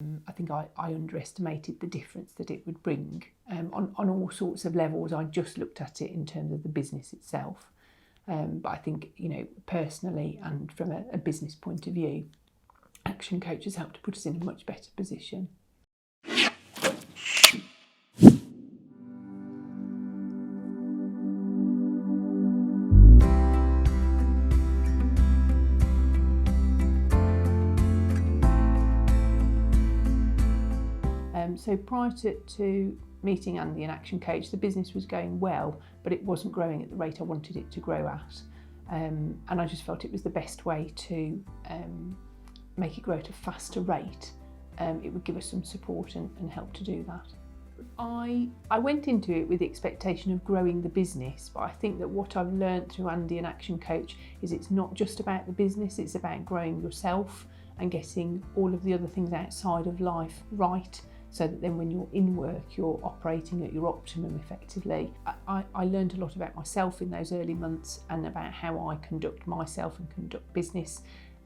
I think I underestimated the difference that it would bring on all sorts of levels. I just looked at it in terms of the business itself. But I think, personally and from a business point of view, ActionCOACH has helped to put us in a much better position. So prior to meeting Andy and ActionCOACH, the business was going well, but it wasn't growing at the rate I wanted it to grow at. And I just felt it was the best way to make it grow at a faster rate. It would give us some support and help to do that. I went into it with the expectation of growing the business, but I think that what I've learned through Andy and ActionCOACH is it's not just about the business, it's about growing yourself and getting all of the other things outside of life right, so that then when you're in work, you're operating at your optimum effectively. I learned a lot about myself in those early months and about how I conduct myself and conduct business.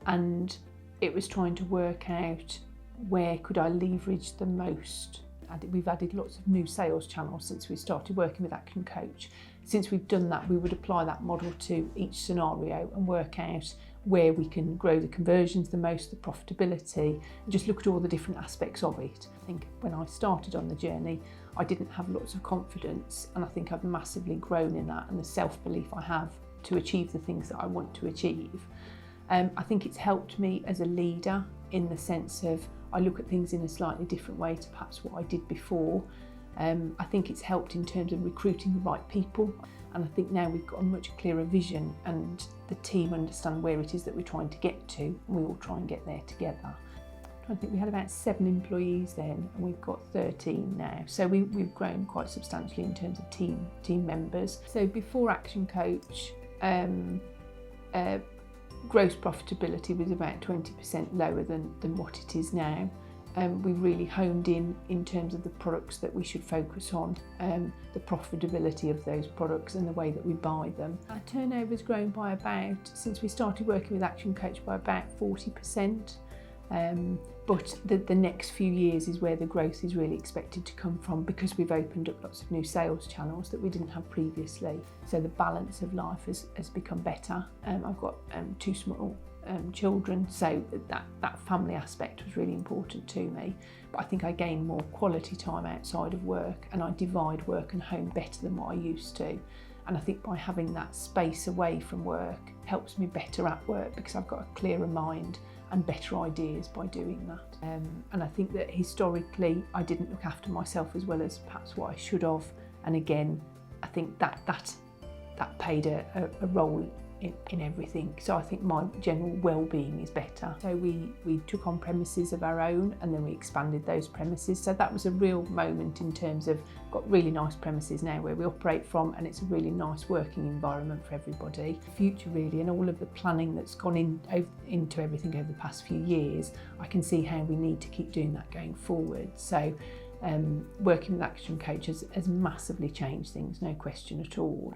And it was trying to work out where could I leverage the most. We've added lots of new sales channels since we started working with ActionCOACH. Since we've done that, we would apply that model to each scenario and work out where we can grow the conversions the most, the profitability, and just look at all the different aspects of it. I think when I started on the journey, I didn't have lots of confidence, and I think I've massively grown in that and the self-belief I have to achieve the things that I want to achieve. I think it's helped me as a leader in the sense of I look at things in a slightly different way to perhaps what I did before. I think it's helped in terms of recruiting the right people, and I think now we've got a much clearer vision and the team understand where it is that we're trying to get to, and we all try and get there together. I think we had about 7 employees then, and we've got 13 now. So we've grown quite substantially in terms of team members. So before ActionCOACH, gross profitability was about 20% lower than what it is now. We've really honed in terms of the products that we should focus on, the profitability of those products and the way that we buy them. Our turnover's grown by about, since we started working with ActionCOACH, by about 40%. But the next few years is where the growth is really expected to come from, because we've opened up lots of new sales channels that we didn't have previously. So the balance of life has become better. I've got 2 small children, so that family aspect was really important to me. But I think I gain more quality time outside of work, and I divide work and home better than what I used to. And I think by having that space away from work helps me better at work, because I've got a clearer mind and better ideas by doing that. And I think that historically I didn't look after myself as well as perhaps what I should have. And again, I think that played a role in everything. So I think my general well-being is better. So we took on premises of our own, and then we expanded those premises. So that was a real moment in terms of got really nice premises now where we operate from, and it's a really nice working environment for everybody. The future really, and all of the planning that's gone into everything over the past few years, I can see how we need to keep doing that going forward. So working with ActionCOACH has massively changed things, no question at all.